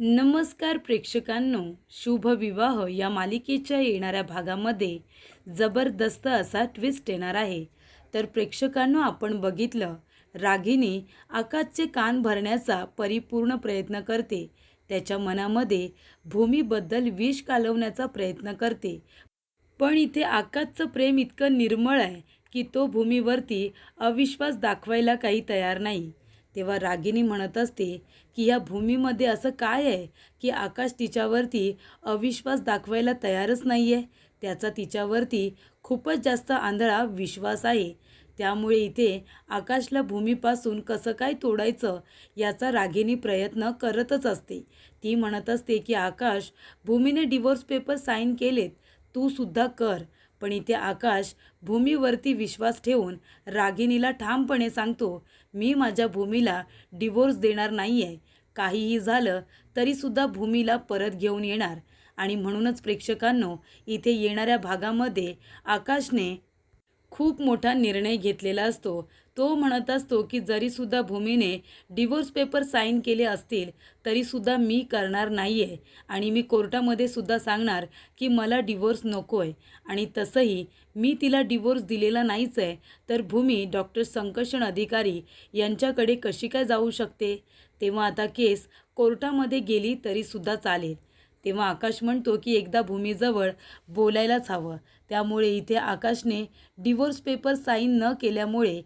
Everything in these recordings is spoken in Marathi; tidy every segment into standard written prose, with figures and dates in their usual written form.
नमस्कार प्रेक्षकांनो, शुभ विवाह या मालिकेच्या येणाऱ्या भागामध्ये जबरदस्त असा ट्विस्ट येणार आहे. तर प्रेक्षकांनो, आपण बघितलं, रागिनी आकाशचे कान भरण्याचा परिपूर्ण प्रयत्न करते. त्याच्या मनामध्ये भूमीबद्दल विष कालवण्याचा प्रयत्न करते. पण इथे आकाशचं प्रेम इतकं निर्मळ आहे की तो भूमीवरती अविश्वास दाखवायला काही तयार नाही. तेव्हा रागिनी म्हणत असते की या भूमीमध्ये असं काय आहे की आकाश तिच्यावरती अविश्वास दाखवायला तयारच नाही आहे. त्याचा तिच्यावरती खूपच जास्त आंधळा विश्वास आहे. त्यामुळे इथे आकाशला भूमीपासून कसं काय तोडायचं याचा रागिनी प्रयत्न करतच असते. ती म्हणत असते की आकाश, भूमीने डिवोर्स पेपर साईन केलेत, तू सुद्धा कर. पण इथे आकाश भूमीवरती विश्वास ठेवून रागिनीला ठामपणे सांगतो, मी माझ्या भूमीला डिवोर्स देणार नाही आहे. काहीही झालं तरीसुद्धा भूमीला परत घेऊन येणार. आणि म्हणूनच प्रेक्षकांनो, इथे येणाऱ्या भागामध्ये आकाशने खूप मोठा निर्णय घेतलेला असतो. तो म्हणत असतो की जरीसुद्धा भूमीने डिवोर्स पेपर साईन केले असतील तरीसुद्धा मी करणार नाही आहे. आणि मी कोर्टामध्ये सुद्धा सांगणार की मला डिवोर्स नको आहे. आणि तसंही मी तिला डिवोर्स दिलेला नाहीच आहे, तर भूमी डॉक्टर संकर्षण अधिकारी यांच्याकडे कशी काय जाऊ शकते. तेव्हा आता केस कोर्टामध्ये गेली तरीसुद्धा चालेल. तेव्हा आकाश म्हणतो की एकदा भूमीजवळ बोलायलाच हवं. त्यामुळे इथे आकाशने डिवोर्स पेपर साईन न केल्यामुळे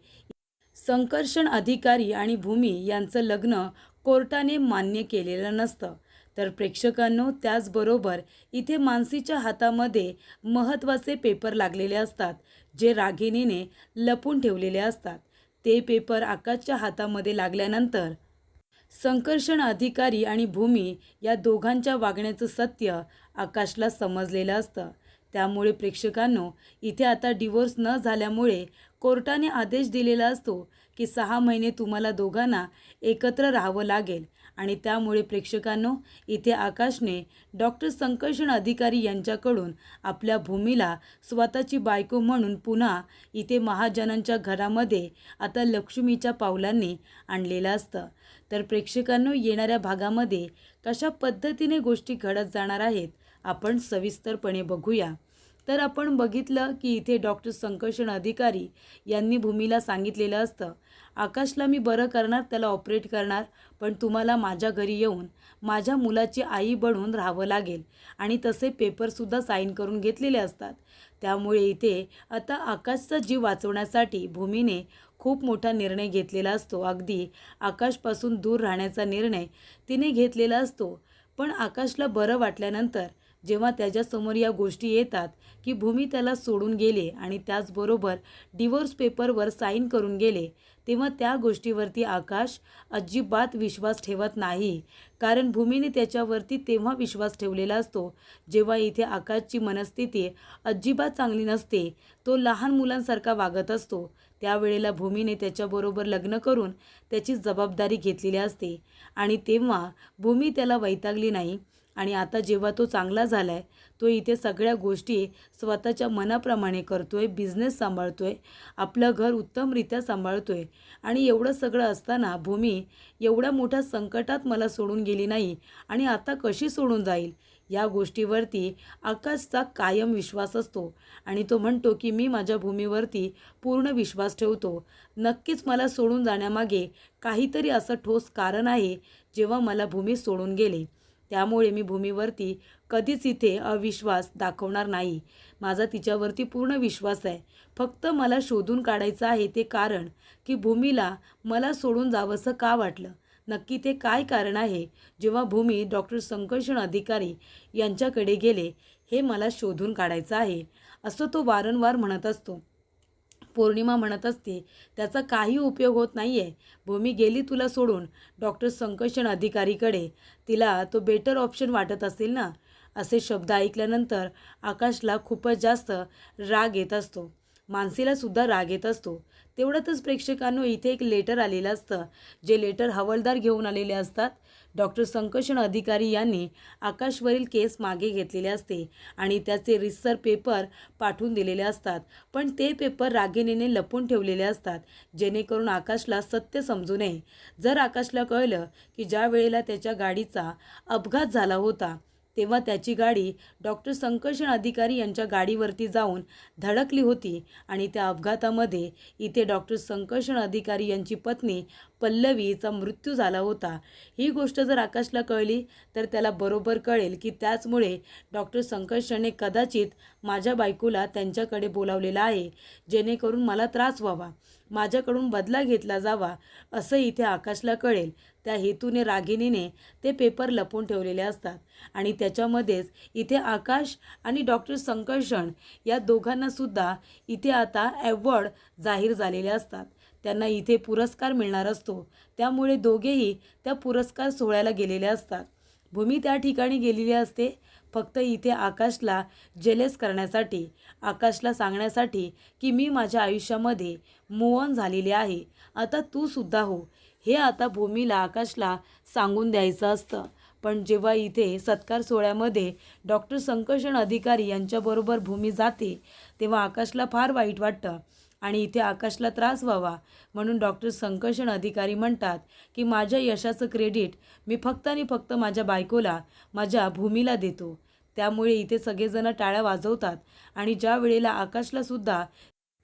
संकर्षण अधिकारी आणि भूमी यांचं लग्न कोर्टाने मान्य केलेलं नसतं. तर प्रेक्षकांनो, त्याचबरोबर इथे मानसीच्या हातामध्ये महत्त्वाचे पेपर लागलेले असतात, जे रागिनीने लपून ठेवलेले असतात. ते पेपर आकाशच्या हातामध्ये लागल्यानंतर संकर्षण अधिकारी आणि भूमी या दोघांच्या वागण्याचं सत्य आकाशला समजलेलं असतं. त्यामुळे प्रेक्षकांनो, इथे आता डिवोर्स न झाल्यामुळे कोर्टाने आदेश दिलेला असतो की 6 महिने तुम्हाला दोघांना एकत्र राहावं लागेल. आणि त्यामुळे प्रेक्षकांनो, इथे आकाशने डॉक्टर संकर्षण अधिकारी यांच्याकडून आपल्या भूमीला स्वतःची बायको म्हणून पुन्हा इथे महाजनांच्या घरामध्ये आता लक्ष्मीच्या पावलांनी आणलेलं असतं. तर प्रेक्षकांनो, येणाऱ्या भागामध्ये कशा पद्धतीने गोष्टी घडत जाणार आहेत आपण सविस्तरपणे बघूया. तर आपण बघितलं की इथे डॉक्टर संकर्षण अधिकारी यांनी भूमीला सांगितलेलं असतं, आकाशला मी बरं करणार, त्याला ऑपरेट करणार, पण तुम्हाला माझ्या घरी येऊन माझ्या मुलाची आई बनून राहावं लागेल. आणि तसे पेपरसुद्धा साईन करून घेतलेले असतात. त्यामुळे इथे आता आकाशचा जीव वाचवण्यासाठी भूमीने खूप मोठा निर्णय घेतलेला असतो. अगदी आकाशपासून दूर राहण्याचा निर्णय तिने घेतलेला असतो. पण आकाशला बरं वाटल्यानंतर जेव्हा त्याच्यासमोर या गोष्टी येतात की भूमी त्याला सोडून गेले आणि त्याचबरोबर डिवोर्स पेपरवर साईन करून गेले, तेव्हा त्या गोष्टीवरती आकाश अजिबात विश्वास ठेवत नाही. कारण भूमीने त्याच्यावरती तेव्हा विश्वास ठेवलेला असतो जेव्हा इथे आकाशची मनस्थिती अजिबात चांगली नसते, तो लहान मुलांसारखा वागत असतो. त्यावेळेला भूमीने त्याच्याबरोबर लग्न करून त्याची जबाबदारी घेतलेली असते. आणि तेव्हा भूमी त्याला वैतागली नाही. आणि आता जेव्हा तो चांगला झाला आहे, तो इथे सगळ्या गोष्टी स्वतःच्या मनाप्रमाणे करतोय, बिझनेस सांभाळतोय, आपलं घर उत्तमरित्या सांभाळतोय. आणि एवढं सगळं असताना भूमी एवढ्या मोठ्या संकटात मला सोडून गेली नाही आणि आता कशी सोडून जाईल, या गोष्टीवरती आकाशचा कायम विश्वास असतो. आणि तो म्हणतो की मी माझ्या भूमीवरती पूर्ण विश्वास ठेवतो. नक्कीच मला सोडून जाण्यामागे काहीतरी असं ठोस कारण आहे जेव्हा मला भूमी सोडून गेले. त्यामुळे मी भूमीवरती कधीच इथे अविश्वास दाखवणार नाही. माझा तिच्यावरती पूर्ण विश्वास आहे. फक्त मला शोधून काढायचं आहे ते कारण की भूमीला मला सोडून जावंसं का वाटलं, नक्की ते काय कारण आहे. जेव्हा भूमी डॉक्टर संकर्षण अधिकारी यांच्याकडे गेले, हे मला शोधून काढायचं आहे, असं तो वारंवार म्हणत असतो. पौर्णिमा म्हणत असते, त्याचा काही उपयोग होत नाही आहे. भूमी गेली तुला सोडून डॉक्टर संकर्षण अधिकारीकडे, तिला तो बेटर ऑप्शन वाटत असेल ना. असे शब्द ऐकल्यानंतर आकाशला खूपच जास्त राग येत असतो. मानसीला सुद्धा राग येत असतो. तेवढ्यातच प्रेक्षकांनो, इथे एक लेटर आलेलं असतं, जे लेटर हवालदार घेऊन आलेले असतात. डॉक्टर संकर्षण अधिकारी यांनी आकाशवरील केस मागे घेतलेले असते आणि त्याचे रितसर पेपर पाठवून दिलेले असतात, पण ते पेपर रागिणीने लपवून ठेवलेले असतात जेणेकरून आकाशला सत्य समजू नये. जर आकाशला कळलं की ज्या वेळेला त्याच्या गाडीचा अपघात झाला होता तेव्हा त्याची गाडी डॉक्टर संकर्षण अधिकारी यांच्या गाडीवरती जाऊन धडकली होती आणि त्या अपघातामध्ये इथे डॉक्टर संकर्षण अधिकारी यांची पत्नी पल्लवीचा मृत्यू झाला होता. ही गोष्ट जर आकाशला कळली तर त्याला बरोबर कळेल की त्याचमुळे डॉक्टर संकर्षणने कदाचित माझ्या बायकोला त्यांच्याकडे बोलावलेलं आहे जेणेकरून मला त्रास व्हावा, माझ्याकडून बदला घेतला जावा असं इथे आकाशला कळेल. त्या हेतूने रागिणीने ते पेपर लपवून ठेवलेले असतात आणि त्याच्यामध्येच इथे आकाश आणि डॉक्टर संकर्षण या दोघांनासुद्धा इथे आता ॲवॉर्ड जाहीर झालेले असतात. त्यांना इथे पुरस्कार मिळणार असतो, त्यामुळे दोघेही त्या पुरस्कार सोहळ्याला गेलेले असतात. भूमी त्या ठिकाणी गेलेली असते फक्त इथे आकाशला जेलस करण्यासाठी, आकाशला सांगण्यासाठी की मी माझ्या आयुष्यामध्ये मूव्ह ऑन झालेली आहे, आता तू सुद्धा हो, हे आता भूमीला आकाशला सांगून द्यायचं असतं. पण जेव्हा इथे सत्कार सोहळ्यामध्ये डॉक्टर संकर्षण अधिकारी यांच्याबरोबर भूमी जाते तेव्हा आकाशला फार वाईट वाटतं आणि इथे आकाशला त्रास व्हावा म्हणून डॉक्टर संकर्षण अधिकारी म्हणतात की माझ्या यशाचं क्रेडिट मी फक्त आणि फक्त माझ्या बायकोला, माझ्या भूमीला देतो. त्यामुळे इथे सगळेजण टाळ्या वाजवतात आणि ज्या वेळेला आकाशलासुद्धा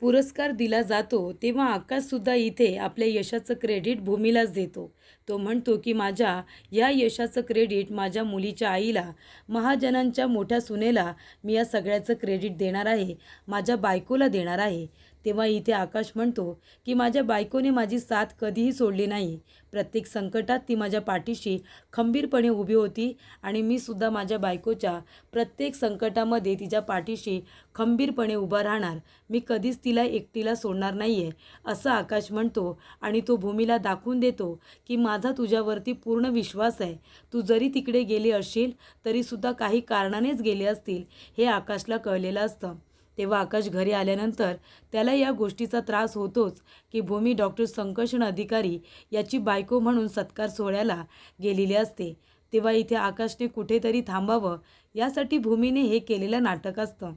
पुरस्कार दिला जातो तेव्हा आकाशसुद्धा इथे आपल्या यशाचं क्रेडिट भूमीलाच देतो. तो म्हणतो की माझ्या या यशाचं क्रेडिट माझ्या मुलीच्या आईला, महाजनांच्या मोठ्या सुनेला मी या सगळ्याचं क्रेडिट देणार आहे, माझ्या बायकोला देणार आहे. तेव्हा इथे आकाश म्हणतो की माझ्या बायकोने माझी साथ कधीही सोडली नाही, प्रत्येक संकटात ती माझ्या पाठीशी खंबीरपणे उभी होती आणि मी सुद्धा माझ्या बायकोच्या प्रत्येक संकटामध्ये तिच्या पाठीशी खंबीरपणे उभा राहणार, मी कधीच तिला एकटीला सोडणार नाही आहे असं आकाश म्हणतो आणि तो भूमीला दाखवून देतो की माझा तुझ्यावरती पूर्ण विश्वास आहे, तू जरी तिकडे गेली असशील तरीसुद्धा काही कारणानेच गेले असतील हे आकाशला कळलेलं असतं. तेव्हा आकाश घरी आल्यानंतर त्याला या गोष्टीचा त्रास होतोच की भूमी डॉक्टर संकर्षण अधिकारी याची बायको म्हणून सत्कार सोहळ्याला गेलेली असते. तेव्हा इथे आकाशने कुठेतरी थांबावं यासाठी भूमीने हे केलेलं नाटक असतं.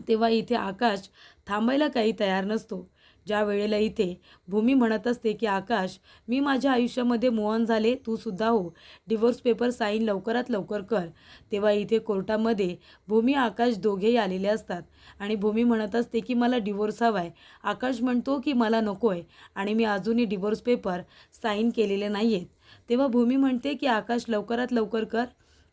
तेव्हा इथे आकाश थांबायला काही तयार नसतो. ज्या वेळेला इथे भूमी म्हणत असते की आकाश, मी माझ्या आयुष्यामध्ये मूव्ह ऑन झाले, तू सुद्धा हो, डिवोर्स पेपर साईन लवकरात लवकर कर. तेव्हा इथे कोर्टामध्ये भूमी आकाश दोघेही आलेले असतात आणि भूमी म्हणत असते की मला डिवोर्स हवा आहे. आकाश म्हणतो की मला नको आहे आणि मी अजूनही डिवोर्स पेपर साईन केलेले नाही आहेत. तेव्हा भूमी म्हणते की आकाश लवकरात लवकर कर,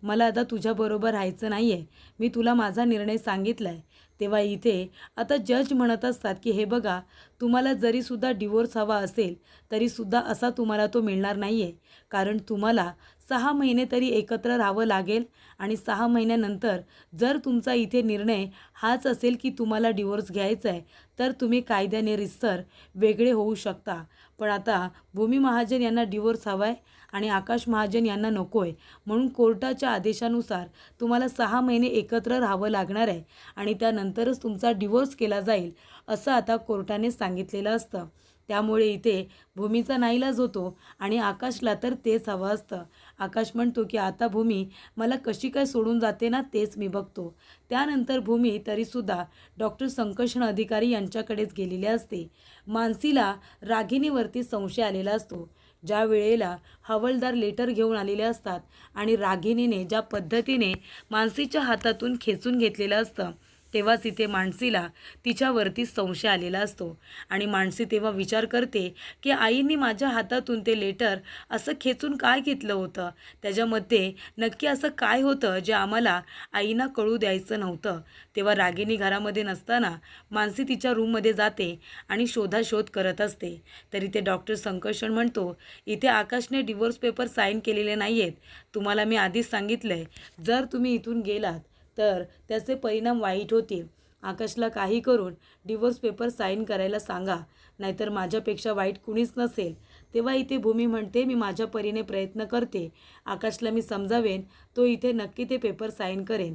मला आता तुझ्याबरोबर राहायचं नाही आहे, मी तुला माझा निर्णय सांगितला आहे. तेव्हा इथे आता जज म्हणत असतात की हे बघा, तुम्हाला जरीसुद्धा डिवोर्स हवा असेल तरीसुद्धा असा तुम्हाला तो मिळणार नाही आहे, कारण तुम्हाला 6 महिने तरी एकत्र राहावं लागेल आणि 6 महिन्यानंतर जर तुमचा इथे निर्णय हाच असेल की तुम्हाला डिवोर्स घ्यायचा आहे तर तुम्ही कायद्याने रीतसर वेगळे होऊ शकता. पण आता भूमी महाजन यांना डिवोर्स हवा आहे आणि आकाश महाजन यांना नको आहे, म्हणून कोर्टाच्या आदेशानुसार तुम्हाला 6 महिने एकत्र राहावं लागणार आहे आणि त्यानंतरच तुमचा डिवोर्स केला जाईल असं आता कोर्टाने सांगितलेलं असतं. त्यामुळे इथे भूमीचा नाईलाज होतो आणि आकाशला तर तेच हवं असतं. आकाश म्हणतो की आता भूमी मला कशी काय सोडून जाते ना तेच मी बघतो. त्यानंतर भूमी तरीसुद्धा डॉक्टर संकर्षण अधिकारी यांच्याकडेच गेलेली असते. मानसीला रागिणीवरती संशय आलेला असतो. ज्या वेळेला हवालदार लेटर घेऊन आलेले असतात आणि रागिणीने ज्या पद्धतीने मानसीच्या हातातून खेचून घेतलेलं असतं तेव्हाच इथे मानसीला तिच्यावरती संशय आलेला असतो आणि मानसी तेव्हा विचार करते की आईने माझ्या हातातून ते लेटर असं खेचून काय घेतलं होतं, त्याच्यामध्ये नक्की असं काय होतं जे आम्हाला आईना कळू द्यायचं नव्हतं. तेव्हा रागिणी घरामध्ये नसताना मानसी तिच्या रूममध्ये जाते आणि शोधाशोध करत असते. तरी ते डॉक्टर संकर्षण म्हणतो इथे आकाशने डिवोर्स पेपर साईन केलेले नाही आहेत, तुम्हाला मी आधीच सांगितलं आहे, जर तुम्ही इथून गेलात तर त्याचे परिणाम वाईट होतील. आकाशला काही करून डिवोर्स पेपर साईन करायला सांगा, नाहीतर माझ्यापेक्षा वाईट कुणीच नसेल. तेव्हा इथे भूमी म्हणते मी माझ्या परीने प्रयत्न करते, आकाशला मी समजावेन, तो इथे नक्की ते पेपर साईन करेन.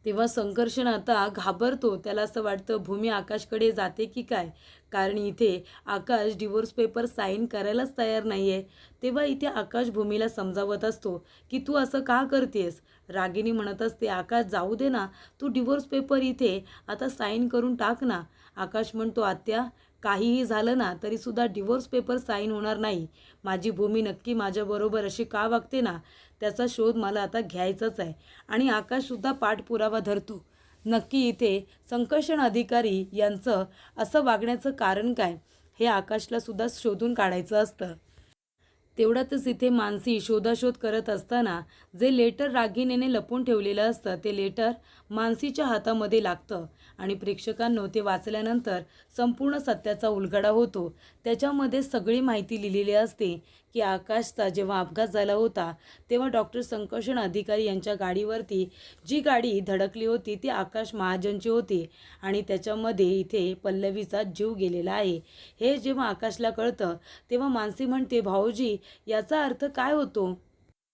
तेव्हा संकर्षण आता घाबरतो. त्याला असं वाटतं भूमी आकाशकडे जाते की काय, कारण इथे आकाश डिवोर्स पेपर साईन करायलाच तयार नाही आहे. तेव्हा इथे आकाश भूमीला समजावत असतो की तू असं का करतेस. रागिनी म्हणत असते आकाश जाऊ दे ना, तू डिवोर्स पेपर इथे आता साईन करून टाक ना. आकाश म्हणतो आत्या काहीही झालं ना तरीसुद्धा डिवोर्स पेपर साईन होणार नाही. माझी भूमी नक्की माझ्याबरोबर अशी का वागते ना, त्याचा शोध मला आता घ्यायचाच आहे. आणि आकाशसुद्धा पाठपुरावा धरतो. नक्की इथे संकर्षण अधिकारी यांचं असं वागण्याचं कारण काय, हे आकाशला सुद्धा शोधून काढायचं असतं. तेवढ्यातच इथे मानसी शोधाशोध करत असताना जे लेटर रागिनीने लपवून ठेवलेलं असतं ते लेटर मानसीच्या हातामध्ये लागतं आणि प्रेक्षकांनो ते वाचल्यानंतर संपूर्ण सत्याचा उलगडा होतो. त्याच्यामध्ये सगळी माहिती लिहिलेली असते की आकाशचा जेव्हा अपघात झाला होता तेव्हा डॉक्टर संकर्षण अधिकारी यांच्या गाडीवरती जी गाडी धडकली होती ती आकाश महाजनची होती आणि त्याच्यामध्ये इथे पल्लवीचा जीव गेलेला आहे. हे जेव्हा आकाशला कळतं तेव्हा मानसी म्हणते भाऊजी याचा अर्थ काय होतो.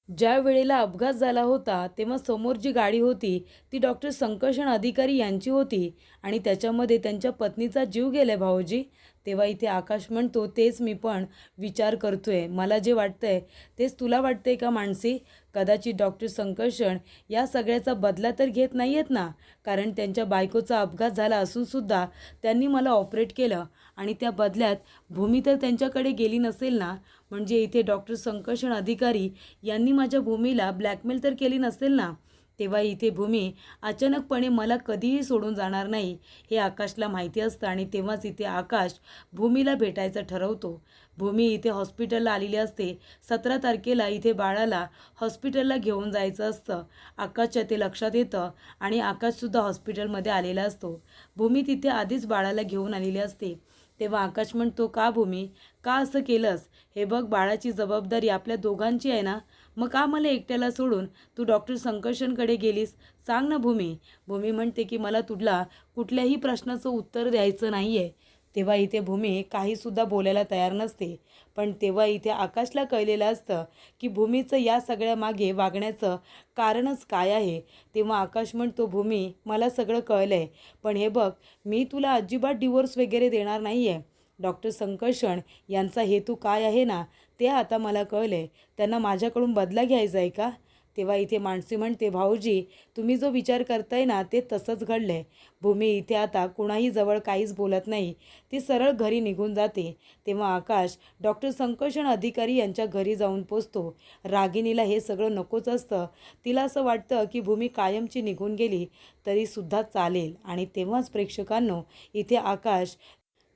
ज्या वेळेला अपघात झाला होता तेव्हा समोर जी गाडी होती ती डॉक्टर संकर्षण अधिकारी यांची होती आणि त्याच्यामध्ये त्यांच्या पत्नीचा जीव गेलाय भाऊजी. तेव्हा इथे आकाश म्हणतो तेच मी पण विचार करतोय. मला जे वाटतंय तेच तुला वाटतंय का मानसी. कदाचित डॉक्टर संकर्षण या सगळ्याचा बदला तर घेत नाही आहेत ना, कारण त्यांच्या बायकोचा अपघात झाला असूनसुद्धा त्यांनी मला ऑपरेट केलं आणि त्या बदल्यात भूमी तर त्यांच्याकडे गेली नसेल ना. म्हणजे इथे डॉक्टर संकर्षण अधिकारी यांनी माझ्या भूमीला ब्लॅकमेल तर केली नसेल ना. तेव्हा इथे भूमी अचानकपणे मला कधीही सोडून जाणार नाही हे आकाशला माहिती असतं आणि तेव्हाच इथे आकाश भूमीला भेटायचं ठरवतो. भूमी इथे हॉस्पिटलला आलेली असते. 17 तारखेला इथे बाळाला हॉस्पिटलला घेऊन जायचं असतं. आकाशच्या ते लक्षात येतं आणि आकाशसुद्धा हॉस्पिटलमध्ये आलेला असतो. भूमी तिथे आधीच बाळाला घेऊन आलेली असते. तेव्हा आकाश म्हणतो का भूमी, का असं केलंस. हे बघ बाळाची जबाबदारी आपल्या दोघांची आहे ना, मग का मला एकट्याला सोडून तू डॉक्टर संकर्षणकडे गेलीस, सांग ना भूमी. भूमी म्हणते की मला तुला कुठल्याही प्रश्नाचं उत्तर द्यायचं नाही आहे. तेव्हा इथे भूमी काहीसुद्धा बोलायला तयार नसते. पण तेव्हा इथे आकाशला कळलेलं असतं की भूमीचं या सगळ्या मागे वागण्याचं कारणच काय आहे. तेव्हा आकाश म्हणतो भूमी मला सगळं कळलं आहे, पण हे बघ मी तुला अजिबात डिवोर्स वगैरे देणार नाही आहे. डॉक्टर संकर्षण यांचा हेतू काय आहे ना ते आता मला कळलं आहे. त्यांना माझ्याकडून बदला घ्यायचा आहे का. तेव्हा इथे मानसी म्हणते भाऊजी तुम्ही जो विचार करताय ना ते तसंच घडलं आहे. भूमी इथे आता कुणाही जवळ काहीच बोलत नाही. ती सरळ घरी निघून जाते. तेव्हा आकाश डॉक्टर संकर्षण अधिकारी यांच्या घरी जाऊन पोचतो. रागिनीला हे सगळं नकोच असतं. तिला असं वाटतं की भूमी कायमची निघून गेली तरीसुद्धा चालेल. आणि तेव्हाच प्रेक्षकांनो इथे आकाश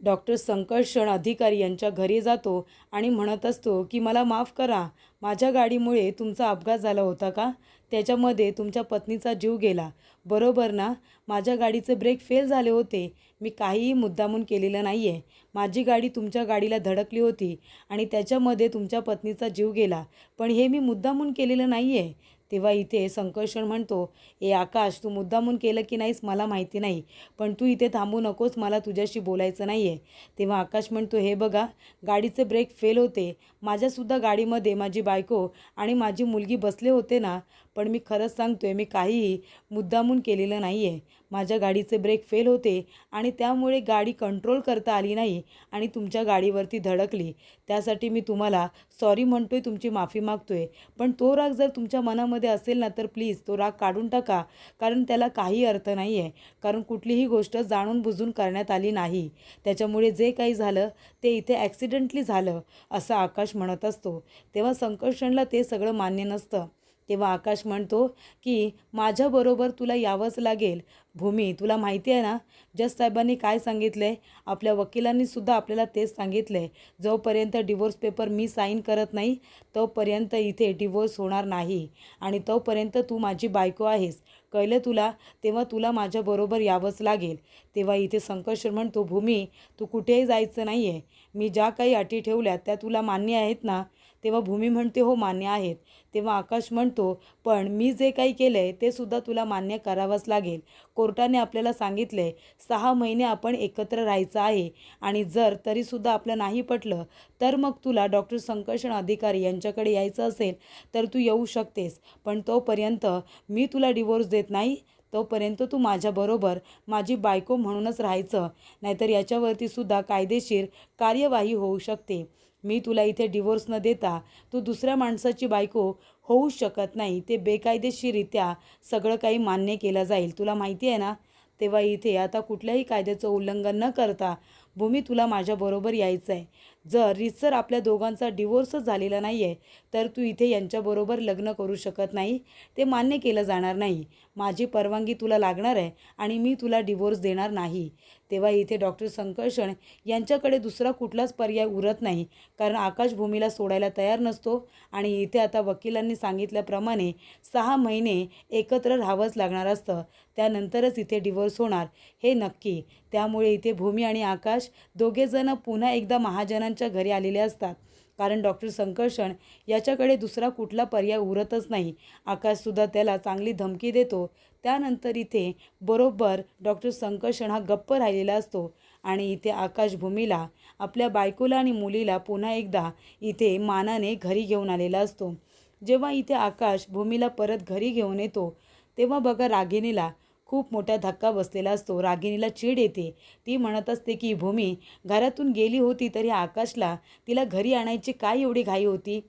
डॉक्टर संकर्षण अधिकारी यांच्या घरी जातो आणि म्हणत असतो की मला माफ करा, माझ्या गाडीमुळे तुमचा अपघात झाला होता का, त्याच्यामध्ये तुमच्या पत्नीचा जीव गेला बरोबर ना. माझ्या गाडीचे ब्रेक फेल झाले होते. मी काहीही मुद्दामून केलेलं नाही आहे. माझी गाडी तुमच्या गाडीला धडकली होती आणि त्याच्यामध्ये तुमच्या पत्नीचा जीव गेला, पण हे मी मुद्दामून केलेलं नाही आहे. तेव्हा इथे संकर्षण म्हणतो ए आकाश तू मुद्दामून केलं की नाहीस मला माहिती नाही, पण तू इथे थांबू नकोस, मला तुझ्याशी बोलायचं नाही आहे. तेव्हा आकाश म्हणतो हे बघा गाडीचे ब्रेक फेल होते. माझ्यासुद्धा गाडीमध्ये माझी बायको आणि माझी मुलगी बसले होते ना, पण मी खरंच सांगतोय मी काहीही मुद्दामून केलेलं नाही आहे. माझ्या गाडीचे ब्रेक फेल होते आणि त्यामुळे गाडी कंट्रोल करता आली नाही आणि तुमच्या गाडीवरती धडकली. त्यासाठी मी तुम्हाला सॉरी म्हणतोय, तुमची माफी मागतोय. पण तो राग जर तुमच्या मनामध्ये असेल ना तर प्लीज तो राग काढून टाका, कारण त्याला काही अर्थ नाही आहे. कारण कुठलीही गोष्ट जाणून बुजून करण्यात आली नाही. त्याच्यामुळे जे काही झालं ते इथे ॲक्सिडेंटली झालं असं आकाश म्हणत असतो. तेव्हा संकर्षणला ते सगळं मान्य नसतं. तेव्हा आकाश म्हणतो की माझ्याबरोबर तुला यावंच लागेल. भूमी तुला माहिती आहे ना जज साहेबांनी काय सांगितलं आहे, आपल्या वकिलांनीसुद्धा आपल्याला तेच सांगितलं आहे, जोपर्यंत डिवोर्स पेपर मी साईन करत नाही तोपर्यंत इथे डिवोर्स होणार नाही आणि तोपर्यंत तू माझी बायको आहेस, कळलं तुला. तेव्हा तुला माझ्याबरोबर यावंच लागेल. तेव्हा इथे संकर्षण म्हणतो भूमी तू कुठेही जायचं नाही आहे. मी ज्या काही अटी ठेवल्या त्या तुला मान्य आहेत ना. तेव्हा भूमी म्हणते हो मान्य आहेत. तेव्हा आकाश म्हणतो पण मी जे काही केलं आहे ते सुद्धा तुला मान्य करावंच लागेल. कोर्टाने आपल्याला सांगितलं आहे 6 महिने आपण एकत्र राहायचं आहे आणि जर तरीसुद्धा आपलं नाही पटलं तर मग तुला डॉक्टर संकर्षण अधिकारी यांच्याकडे यायचं असेल तर तू येऊ शकतेस, पण तोपर्यंत मी तुला डिवोर्स देत नाही. तोपर्यंत तू माझ्याबरोबर माझी बायको म्हणूनच राहायचं, नाहीतर याच्यावरती सुद्धा कायदेशीर कार्यवाही होऊ शकते. मी तुला इथे डिवोर्स न देता तू दुसऱ्या माणसाची बायको होऊ शकत नाही. ते बेकायदेशीररित्या सगळं काही मान्य केलं जाईल, तुला माहिती आहे ना. तेव्हा इथे आता कुठल्याही कायद्याचं उल्लंघन न करता भूमी तुला माझ्याबरोबर यायचं आहे. जर रीतसर आपल्या दोघांचा डिवोर्सच झालेला नाही आहे तर तू इथे यांच्याबरोबर लग्न करू शकत नाही, ते मान्य केलं जाणार नाही. माझी परवानगी तुला लागणार आहे आणि मी तुला डिवोर्स देणार नाही. तेव्हा इथे डॉक्टर संकर्षण यांच्याकडे दुसरा कुठलाच पर्याय उरत नाही, कारण आकाश भूमीला सोडायला तयार नसतो आणि इथे आता वकिलांनी सांगितल्याप्रमाणे 6 महिने एकत्र राहावंच लागणार असतं. त्यानंतरच इथे डिवोर्स होणार हे नक्की. त्यामुळे इथे भूमी आणि आकाश दोघेजण पुन्हा एकदा महाजनांच्या घरी आलेले असतात, कारण डॉक्टर संकर्षण याच्याकडे दुसरा कुठला पर्याय उरतच नाही. आकाशसुद्धा त्याला चांगली धमकी देतो. त्यानंतर इथे बरोबर डॉक्टर संकर्षण हा गप्प राहिलेला असतो आणि इथे आकाश भूमीला, आपल्या बायकोला आणि मुलीला पुन्हा एकदा इथे मानाने घरी घेऊन आलेला असतो. जेव्हा इथे आकाश भूमीला परत घरी घेऊन येतो तेव्हा बघा रागिणीला खूप मोठा धक्का बसलेला असतो. रागिणीला चीड येते. ती म्हणत असते की भूमी घरातून गेली होती तरी आकाशला तिला घरी आणायची काय एवढी घाई होती,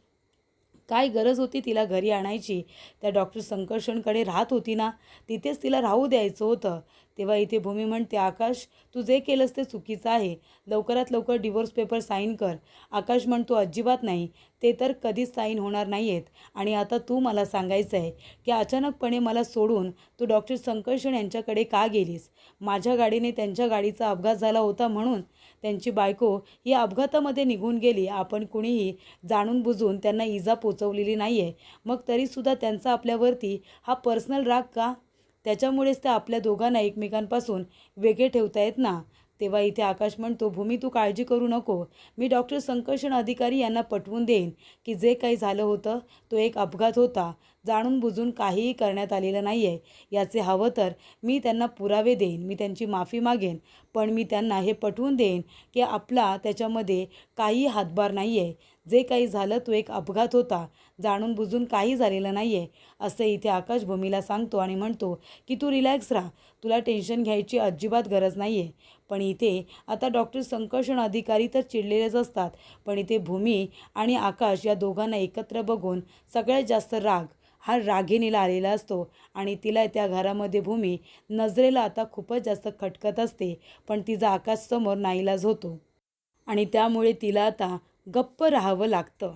काय गरज होती तिला घरी आणायची. त्या डॉक्टर संकर्षणकडे राहत होती ना, तिथेच तिला राहू द्यायचं होतं. तेव्हा इथे भूमी म्हणते, आकाश तू जे केलंस ते चुकीचं आहे, लवकरात लवकर डिवोर्स पेपर साईन कर. आकाश म्हणतो अजिबात नाही, ते तर कधीच साईन होणार नाही आहेत. आणि आता तू मला सांगायचं आहे की अचानकपणे मला सोडून तू डॉक्टर संकर्षण यांच्याकडे का गेलीस. माझ्या गाडीने त्यांच्या गाडीचा अपघात झाला होता म्हणून त्यांची बायको ही अपघातामध्ये निघून गेली. आपण कुणीही जाणून बुजून त्यांना इजा पोचवलेली नाही आहे, मग तरीसुद्धा त्यांचा आपल्यावरती हा पर्सनल राग का. त्याच्यामुळेच त्या आपल्या दोघांना एकमेकांपासून वेगळे ठेवतायत ना. तेव्हा इथे आकाश म्हणतो, भूमी तू काळजी करू नको, मी डॉक्टर संकर्षण अधिकारी यांना पटवून देईन की जे काही झालं होतं तो एक अपघात होता, जाणून बुजून काहीही करण्यात आलेलं नाही आहे. याचे हवं तर मी त्यांना पुरावे देईन, मी त्यांची माफी मागेन, पण मी त्यांना हे पटवून देईन की आपला त्याच्यामध्ये काही हातभार नाही आहे. जे काही झालं तो एक अपघात होता, जाणून बुजून काही झालेलं नाही आहे, असं इथे आकाश भूमीला सांगतो आणि म्हणतो की तू रिलॅक्स राहा, तुला टेन्शन घ्यायची अजिबात गरज नाही आहे. पण इथे आता डॉक्टर संकर्षण अधिकारी तर चिडलेलेच असतात, पण इथे भूमी आणि आकाश या दोघांना एकत्र बघून सगळ्यात जास्त राग हा रागिणीला आलेला असतो आणि तिला त्या घरामध्ये भूमी नजरेला आता खूपच जास्त खटकत असते, पण तिचा आकाशसमोर नाईलाज होतो आणि त्यामुळे तिला आता गप्प राहावं लागतं.